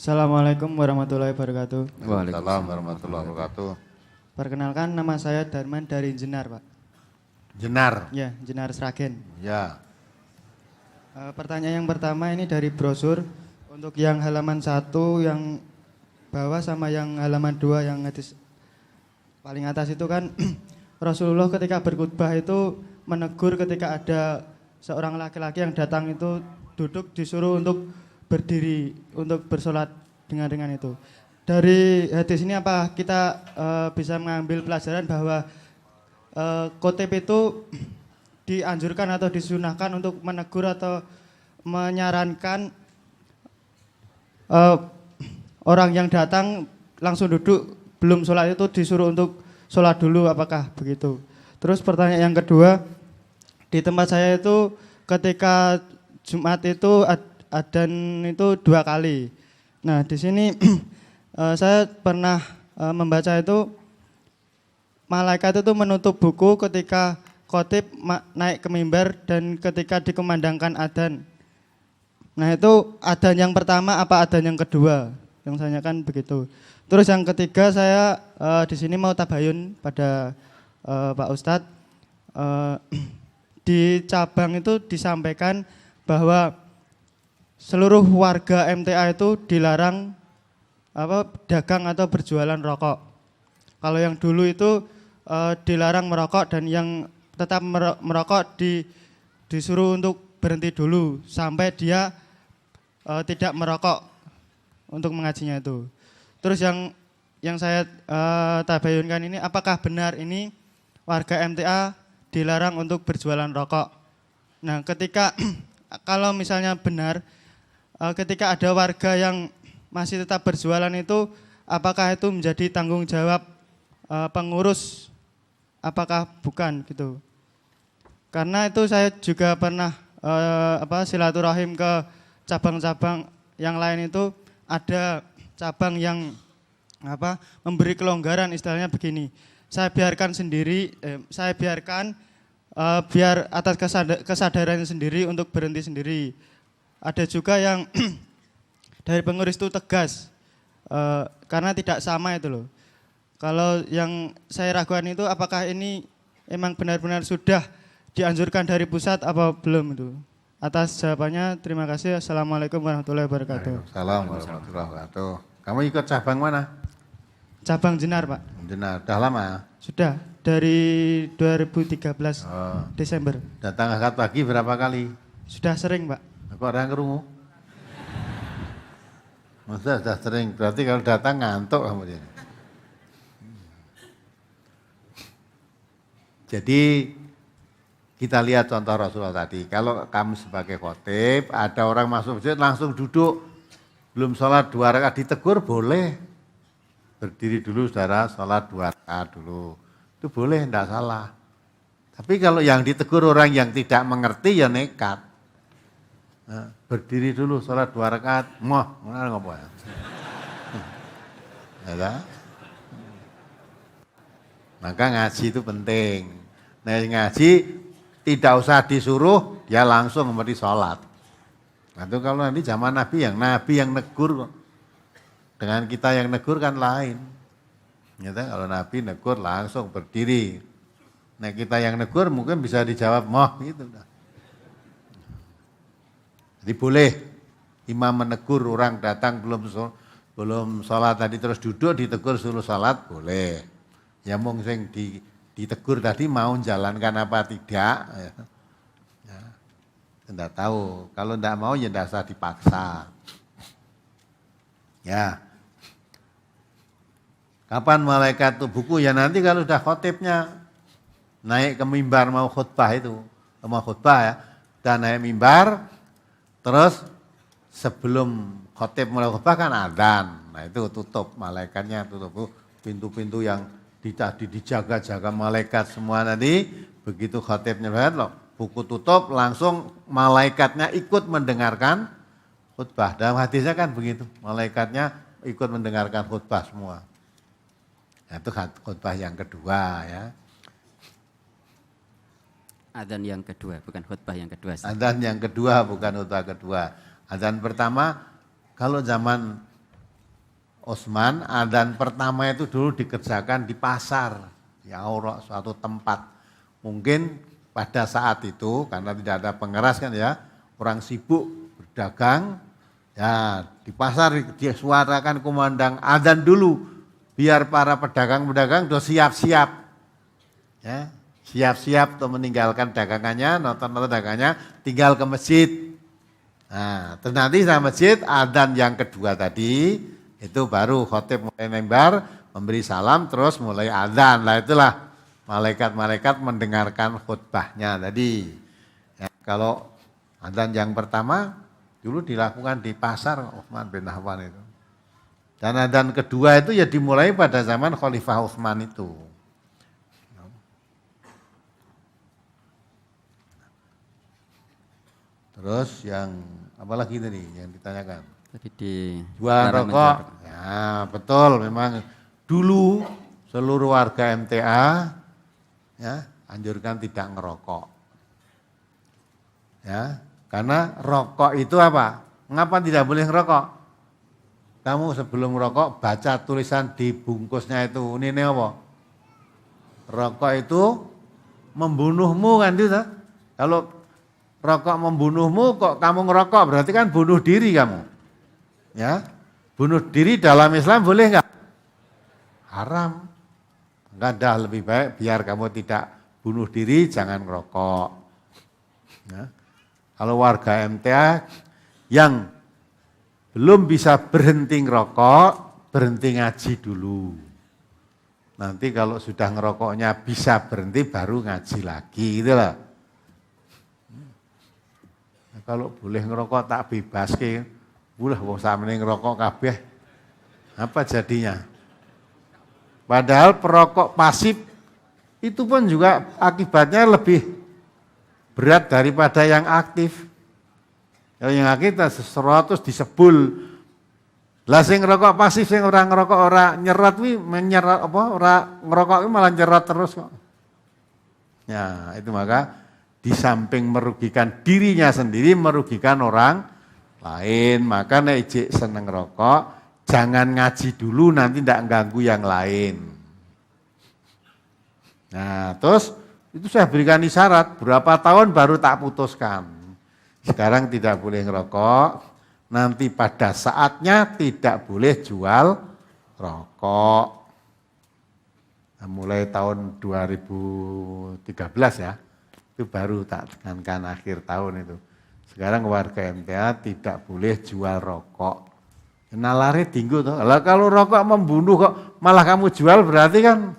Assalamualaikum warahmatullahi wabarakatuh. Waalaikumsalam warahmatullahi wabarakatuh. Perkenalkan, nama saya Darman dari Jenar, Pak. Jenar. Ya, Jenar Sragen. Ya. Pertanyaan yang pertama ini dari brosur. Untuk yang halaman 1 yang bawah sama yang halaman 2 yang paling atas itu kan Rasulullah ketika berkhutbah itu menegur ketika ada seorang laki-laki yang datang itu duduk disuruh untuk berdiri untuk bersolat dengan itu. Dari hadis ini apa kita bisa mengambil pelajaran bahwa khotib itu dianjurkan atau disunahkan untuk menegur atau menyarankan orang yang datang langsung duduk belum sholat itu disuruh untuk sholat dulu, apakah begitu? Terus pertanyaan yang kedua, di tempat saya itu ketika Jumat itu adzan itu 2 kali. Nah di sini saya pernah membaca itu malaikat itu menutup buku ketika khotib naik ke mimbar dan ketika dikumandangkan adzan. Nah itu adzan yang pertama apa adzan yang kedua? Yang saya kan begitu. Terus yang ketiga saya di sini mau tabayun pada Pak Ustadz. Di cabang itu disampaikan bahwa seluruh warga MTA itu dilarang dagang atau berjualan rokok. Kalau yang dulu itu dilarang merokok dan yang tetap merokok disuruh untuk berhenti dulu sampai dia tidak merokok untuk mengajinya itu. Terus yang saya tabayunkan ini, apakah benar ini warga MTA dilarang untuk berjualan rokok? Nah, ketika kalau misalnya benar, ketika ada warga yang masih tetap berjualan itu, apakah itu menjadi tanggung jawab pengurus? Apakah bukan gitu? Karena itu saya juga pernah silaturahim ke cabang-cabang yang lain itu, ada cabang yang memberi kelonggaran, istilahnya begini. Saya biarkan sendiri, biar atas kesadarannya sendiri untuk berhenti sendiri. Ada juga yang dari pengurus itu tegas karena tidak sama itu loh. Kalau yang saya ragukan itu apakah ini emang benar-benar sudah dianjurkan dari pusat apa belum itu. Atas jawabannya terima kasih. Assalamualaikum warahmatullahi wabarakatuh. Assalamualaikum warahmatullahi wabarakatuh. Kamu ikut cabang mana? Cabang Jenar, Pak. Jenar. Dah lama? Sudah dari 2013 Desember. Datang akad pagi berapa kali? Sudah sering, Pak. Kok orang kerungu? Masa sudah sering, berarti kalau datang ngantuk kamu dia. Jadi kita lihat contoh Rasulullah tadi. Kalau kamu sebagai khotib, ada orang masuk masjid langsung duduk, belum sholat 2 rakaat ditegur boleh. Berdiri dulu saudara, sholat 2 rakaat dulu. Itu boleh, tidak salah. Tapi kalau yang ditegur orang yang tidak mengerti ya nekat. Nah, berdiri dulu, sholat 2 rakaat, mana ngopo ya? Ya, maka ngaji itu penting. Nah ngaji tidak usah disuruh, dia langsung memberi sholat. Nah itu kalau nanti zaman Nabi yang negur, dengan kita yang negur kan lain. Ya, kalau Nabi negur langsung berdiri. Nah kita yang negur mungkin bisa dijawab gitu. Jadi boleh imam menegur orang datang belum sholat tadi terus duduk ditegur suruh sholat boleh. Ya mungkin ditegur tadi mau jalankan apa tidak. Ya. Tidak tahu. Kalau tidak mau ya tidak usah dipaksa. Ya. Kapan malaikat itu buku? Ya nanti kalau sudah khotibnya naik ke mimbar mau khutbah itu. Mau khutbah ya. Dan naik mimbar. Terus sebelum khotib mulai khutbah kan adzan. Nah itu tutup, malaikatnya tutup. Pintu-pintu yang dijaga-jaga malaikat semua tadi. Begitu khotibnya buku tutup langsung malaikatnya ikut mendengarkan khutbah. Dalam hadisnya kan begitu, malaikatnya ikut mendengarkan khutbah semua. Nah itu khutbah yang kedua ya. Adzan yang kedua, bukan khutbah yang kedua. Adzan yang kedua, bukan khutbah kedua. Adzan pertama, kalau zaman Utsman, adzan pertama itu dulu dikerjakan di pasar, di aura suatu tempat. Mungkin pada saat itu karena tidak ada pengeras kan ya, orang sibuk berdagang, ya di pasar disuarakan kumandang adzan dulu, biar para pedagang-pedagang sudah siap-siap, ya siap-siap untuk meninggalkan dagangannya, nonton dagangannya, tinggal ke masjid. Nah, terus nanti sama masjid adzan yang kedua tadi itu baru khotib mulai mimbar, memberi salam, terus mulai adzan. Lah itulah malaikat-malaikat mendengarkan khutbahnya tadi. Ya, kalau adzan yang pertama dulu dilakukan di pasar Utsman bin Affan itu. Dan adzan kedua itu ya dimulai pada zaman Khalifah Utsman itu. Terus yang apa lagi tadi yang ditanyakan? Tadi di Jualan rokok. Ya, betul memang dulu seluruh warga MTA ya anjurkan tidak ngerokok. Ya, karena rokok itu apa? Mengapa tidak boleh ngerokok? Kamu sebelum ngerokok baca tulisan di bungkusnya itu. Ini apa? Rokok itu membunuhmu kan itu. Kalau rokok membunuhmu kok kamu ngerokok berarti kan bunuh diri kamu. Ya, bunuh diri dalam Islam boleh enggak? Haram. Enggak dah lebih baik biar kamu tidak bunuh diri jangan ngerokok. Ya. Kalau warga MTA yang belum bisa berhenti ngerokok, berhenti ngaji dulu. Nanti kalau sudah ngerokoknya bisa berhenti baru ngaji lagi gitu lah. Nah, kalau boleh ngerokok tak bebas ke. Ulah wong sampeyan ngerokok kabeh. Apa jadinya? Padahal perokok pasif itu pun juga akibatnya lebih berat daripada yang aktif. Yang aktif sesuatu disebul. Lah sing ngerokok pasif sing ora ngerokok ora nyerot wi menyerot apa ora ngerokok wi malah nyerot terus kok. Ya, itu maka di samping merugikan dirinya sendiri merugikan orang lain, maka nek ijik seneng rokok, jangan ngaji dulu nanti ndak ganggu yang lain. Nah, terus itu saya berikan isyarat, berapa tahun baru tak putuskan. Sekarang tidak boleh ngerokok, nanti pada saatnya tidak boleh jual rokok. Nah, mulai tahun 2013 ya, itu baru tak tekankan akhir tahun itu. Sekarang warga MTA tidak boleh jual rokok. Nalare tinggu toh. Lah kalau rokok membunuh kok malah kamu jual berarti kan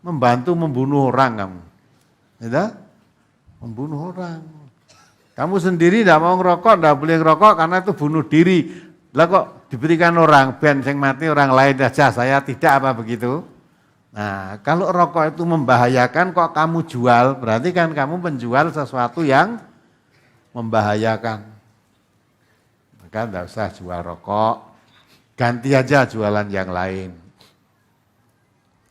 membantu membunuh orang kamu. Ya? Membunuh orang. Kamu sendiri tidak mau ngerokok, tidak boleh ngerokok karena itu bunuh diri. Lah kok diberikan orang ben sing mati orang lain saja, saya tidak apa begitu. Nah, kalau rokok itu membahayakan kok kamu jual, berarti kan kamu menjual sesuatu yang membahayakan. Maka tidak usah jual rokok, ganti aja jualan yang lain.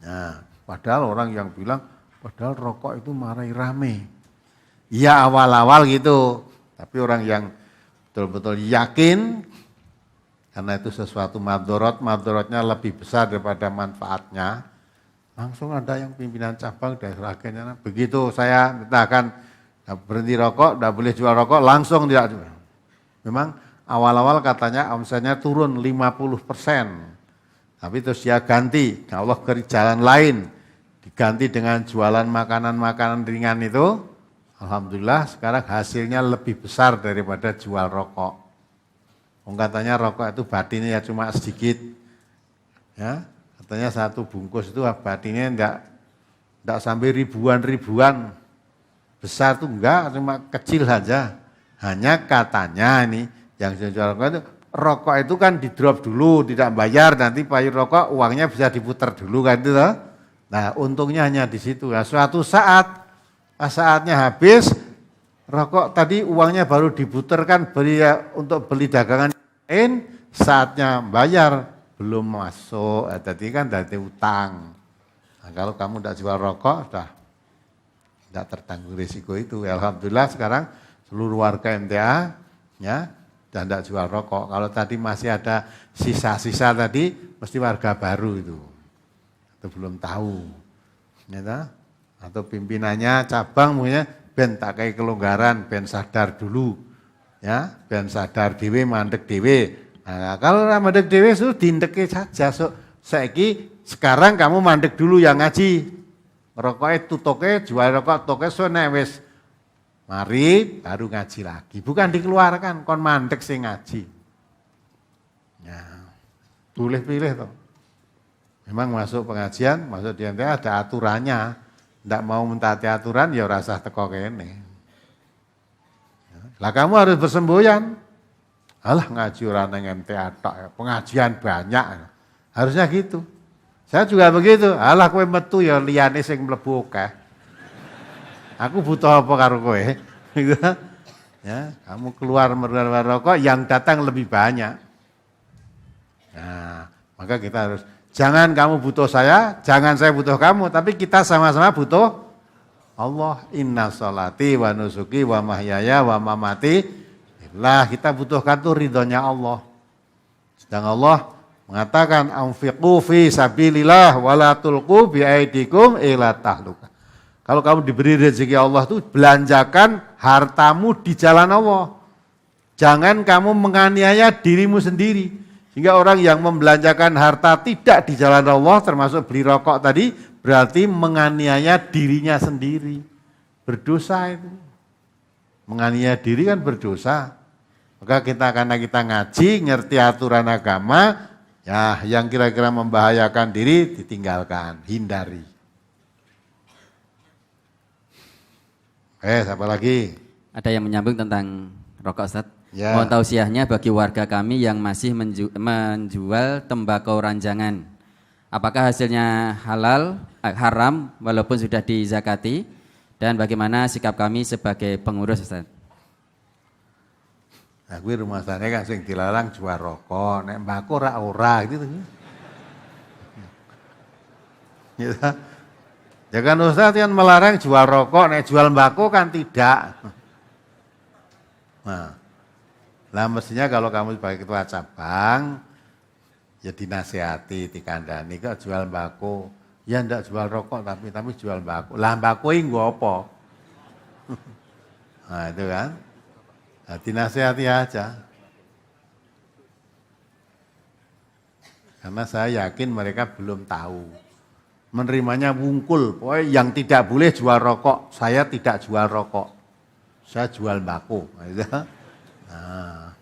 Nah, padahal orang yang bilang, padahal rokok itu marai rame. Iya awal-awal gitu, tapi orang yang betul-betul yakin, karena itu sesuatu madorotnya lebih besar daripada manfaatnya, langsung ada yang pimpinan cabang dan sebagainya. Begitu saya mintakan, berhenti rokok, tidak boleh jual rokok, langsung tidak jual. Memang awal-awal katanya omsetnya turun 50%. Tapi terus dia ganti, Allah ke jalan lain. Diganti dengan jualan makanan-makanan ringan itu. Alhamdulillah sekarang hasilnya lebih besar daripada jual rokok. Katanya rokok itu batinnya ya cuma sedikit. Ya, katanya satu bungkus itu batinnya enggak sampai ribuan. Besar tuh enggak, cuma kecil saja. Hanya katanya ini yang jual rokok itu kan di drop dulu, tidak bayar, nanti payung rokok uangnya bisa diputar dulu kan itu. Nah untungnya hanya di situ. Nah, suatu saat, pas saatnya habis, rokok tadi uangnya baru diputarkan untuk beli dagangan lain, saatnya bayar belum masuk, tadi kan dari utang. Nah, kalau kamu tidak jual rokok, sudah tidak tertanggung risiko itu. Alhamdulillah sekarang seluruh warga MTA ya dan tidak jual rokok. Kalau tadi masih ada sisa-sisa tadi, mesti warga baru itu belum tahu. Ya, atau pimpinannya cabang mungkin ben tak kayak kelonggaran, ben sadar dulu. Ya, ben sadar dewe, mandek dewe. Nah, kalau mandek dewe itu dindeke saja. Sekarang kamu mandek dulu yang ngaji. Rokoknya tutuke, jual rokok tutuke nek wis mari baru ngaji lagi. Bukan dikeluarkan, kon mandek sing ngaji. Ya, pilih-pilih toh. Memang masuk pengajian, masuk di MTA ada aturannya. Ndak mau mentaati aturan ya rasa teko kene. Lah kamu harus bersemboyan. Alah ngaji ora nang MTA tok, pengajian banyak. Harusnya gitu. Saya juga begitu. Alah kowe metu ya liyane sing mlebu akeh. Aku butuh apa karo kowe? Ya, kamu keluar merokok yang datang lebih banyak. Nah, maka kita harus jangan kamu butuh saya, jangan saya butuh kamu, tapi kita sama-sama butuh Allah. Inna sholati wa nusuki wa mahyaya wa mamati lah, kita butuhkan tuh ridhonya Allah. Sedang Allah mengatakan anfiqu fi sabilillah wa la tulqu bi aidikum ila tahluka. Kalau kamu diberi rezeki Allah tuh belanjakan hartamu di jalan Allah. Jangan kamu menganiaya dirimu sendiri. Sehingga orang yang membelanjakan harta tidak di jalan Allah, termasuk beli rokok tadi, berarti menganiaya dirinya sendiri. Berdosa itu. Menganiaya diri kan berdosa. Maka karena kita ngaji, ngerti aturan agama, ya yang kira-kira membahayakan diri ditinggalkan, hindari. Siapa lagi? Ada yang menyambung tentang rokok, Ustaz. Ya. Mohon tausiahnya bagi warga kami yang masih menjual tembakau ranjangan. Apakah hasilnya haram walaupun sudah dizakati? Dan bagaimana sikap kami sebagai pengurus, Ustaz? Nah, gue rumah sana kan sing dilarang jual rokok, nek mbako ora gitu. Gitu. Ya kan Ustaz kan melarang jual rokok, nek jual mbako kan tidak. Nah, mestinya kalau kamu sebagai ketua cabang, ya dinasihati, dikandani, kok jual mbako. Ya ndak jual rokok tapi jual mbako. Lah mbako ini gua apa? Nah itu kan. Nah, dinasihati aja. Karena saya yakin mereka belum tahu. Menerimanya wungkul. Pokoknya yang tidak boleh jual rokok, saya tidak jual rokok. Saya jual mbako. Nah,